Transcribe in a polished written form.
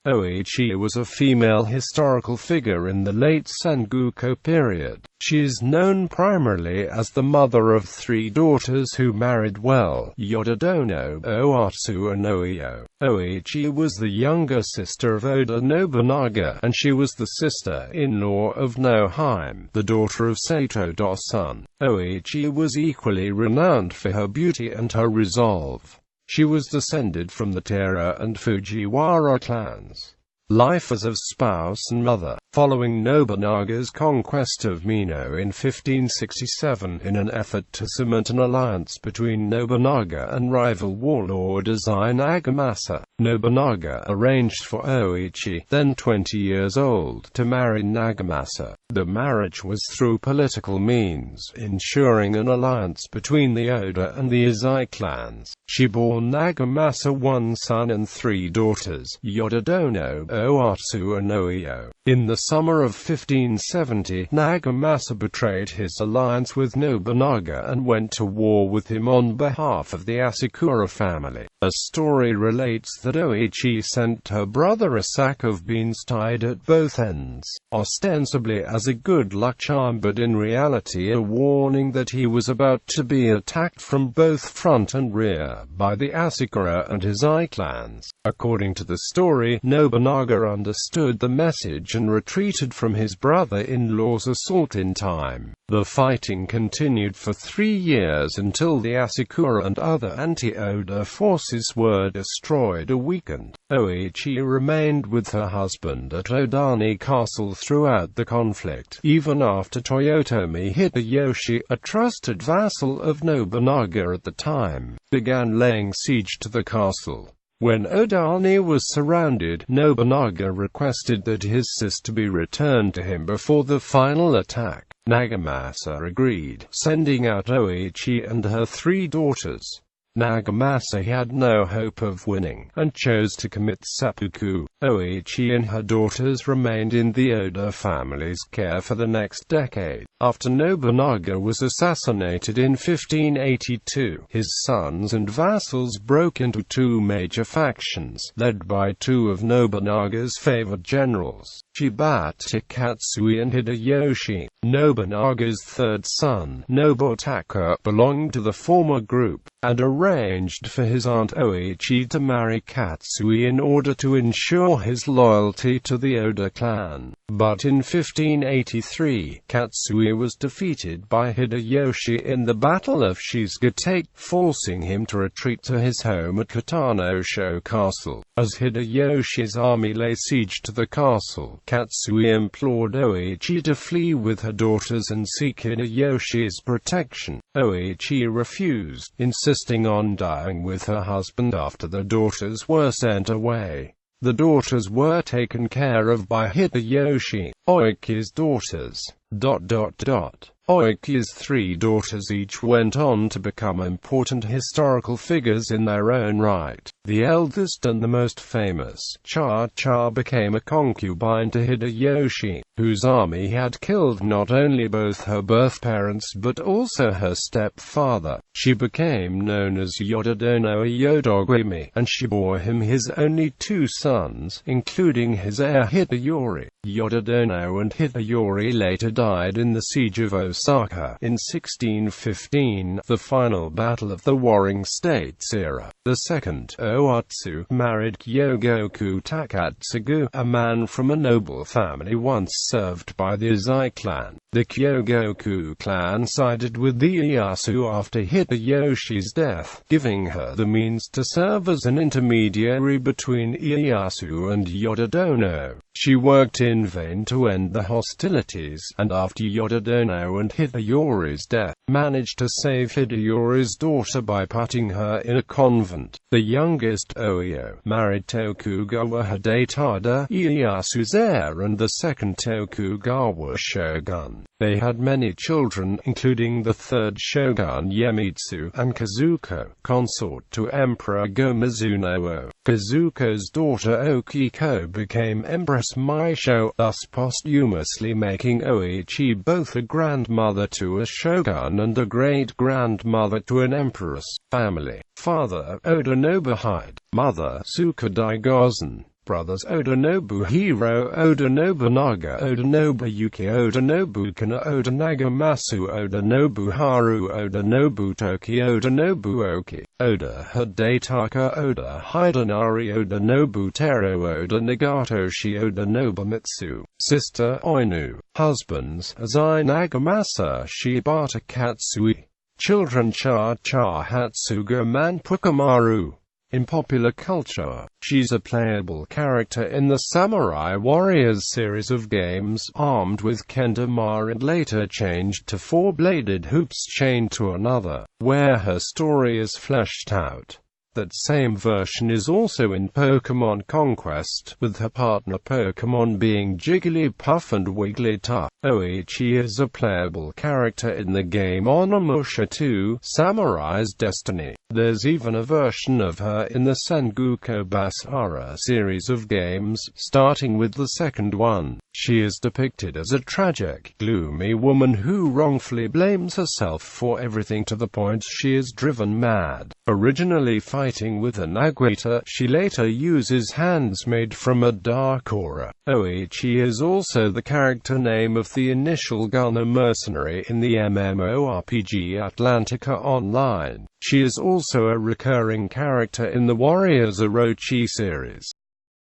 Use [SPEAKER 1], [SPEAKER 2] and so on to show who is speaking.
[SPEAKER 1] Oichi was a female historical figure in the late Sengoku period. She is known primarily as the mother of three daughters who married well: Yodo-dono, Ohatsu and Oeyo. Oichi was the younger sister of Oda Nobunaga, and she was the sister-in-law of Nōhime, the daughter of Saitō Dōsan. Oichi was equally renowned for her beauty and her resolve. She was descended from the Taira and Fujiwara clans. Life as a spouse and mother. Following Nobunaga's conquest of Mino in 1567 in an effort to cement an alliance between Nobunaga and rival warlord Azai Nagamasa, Nobunaga arranged for Oichi, then 20 years old, to marry Nagamasa. The marriage was through political means, ensuring an alliance between the Oda and the Azai clans. She bore Nagamasa one son and three daughters: Yodo-dono, Ohatsu and Oeyo. In the summer of 1570, Nagamasa betrayed his alliance with Nobunaga and went to war with him on behalf of the Asakura family. A story relates that Oichi sent her brother a sack of beans tied at both ends, ostensibly as a good luck charm but in reality a warning that he was about to be attacked from both front and rear by the Asakura and Azai clans. According to the story, Nobunaga understood the message and retreated from his brother-in-law's assault in time. The fighting continued for 3 years until the Asakura and other anti-Oda forces were destroyed or weakened. Oichi remained with her husband at Odani Castle throughout the conflict, even after Toyotomi Hideyoshi, a trusted vassal of Nobunaga at the time, began laying siege to the castle. When Odani was surrounded, Nobunaga requested that his sister be returned to him before the final attack. Nagamasa agreed, sending out Oichi and her three daughters. Nagamasa had no hope of winning, and chose to commit seppuku. Oichi and her daughters remained in the Oda family's care for the next decade. After Nobunaga was assassinated in 1582, his sons and vassals broke into two major factions, led by two of Nobunaga's favored generals, Shibata Katsui and Hideyoshi. Nobunaga's third son, Nobutaka, belonged to the former group, and arranged for his aunt Oichi to marry Katsui in order to ensure his loyalty to the Oda clan. But in 1583, Katsui was defeated by Hideyoshi in the Battle of Shizugatake, forcing him to retreat to his home at Katanosho Castle. As Hideyoshi's army lay siege to the castle, Katsui implored Oichi to flee with her daughters and seek Hideyoshi's protection. Oichi refused, insisting on dying with her husband after the daughters were sent away. The daughters were taken care of by Hideyoshi, Oichi's daughters. Oichi's three daughters each went on to become important historical figures in their own right. The eldest and the most famous, Cha-Cha, became a concubine to Hideyoshi, whose army had killed not only both her birth parents but also her stepfather. She became known as Yodo-dono Yodogimi, and she bore him his only two sons, including his heir Hideyori. Yodo-dono and Hideyori later died in the siege of Osaka in 1615, the final battle of the Warring States era. The second, Ohatsu, married Kyogoku Takatsugu, a man from a noble family once served by the Azai clan. The Kyogoku clan sided with the Ieyasu after Hideyoshi's death, giving her the means to serve as an intermediary between Ieyasu and Yodo-dono. She worked in vain to end the hostilities, and after Yodo-dono and Hideyori's death, managed to save Hideyori's daughter by putting her in a convent. The youngest, Oeyo, married Tokugawa Hidetada, Ieyasu's heir and the second Tokugawa shogun. They had many children, including the third shogun Iemitsu, and Kazuko, consort to Emperor Go-Mizunoo. Kazuko's daughter Okiko became Empress Meisho, thus posthumously making Oichi both a grandmother to a shogun and a great-grandmother to an empress. Family. Father, Oda Nobunaga. Mother, Tsukadai Gozen. brothers Oda Nobuhiro, Oda Nobunaga, Oda Nobuyuki, Oda Nobukana, Oda Nagamasu, Oda Nobuharu, Oda Nobutoki, Oda Nobuoki, Oda Hidataka, Oda Hidenari, Oda Nobutero, Oda Nagatoshi, Oda Nobumitsu, sister Oinu, husbands Azai, Nagamasa, Shibata, Katsui, children Cha-Cha, Hatsuga, Manpukamaru. In popular culture, she's a playable character in the Samurai Warriors series of games, armed with kendama and later changed to four-bladed hoops chained to another, where her story is fleshed out. That same version is also in Pokémon Conquest, with her partner Pokémon being Jigglypuff and Wigglytuff. Oichi is a playable character in the game Onimusha 2, Samurai's Destiny. There's even a version of her in the Sengoku Basara series of games, starting with the second one. She is depicted as a tragic, gloomy woman who wrongfully blames herself for everything to the point she is driven mad. Originally fighting with a Nagata, she later uses hands made from a dark aura. Oichi is also the character name of the initial gunner mercenary in the MMORPG Atlantica Online. She is also a recurring character in the Warriors Orochi series.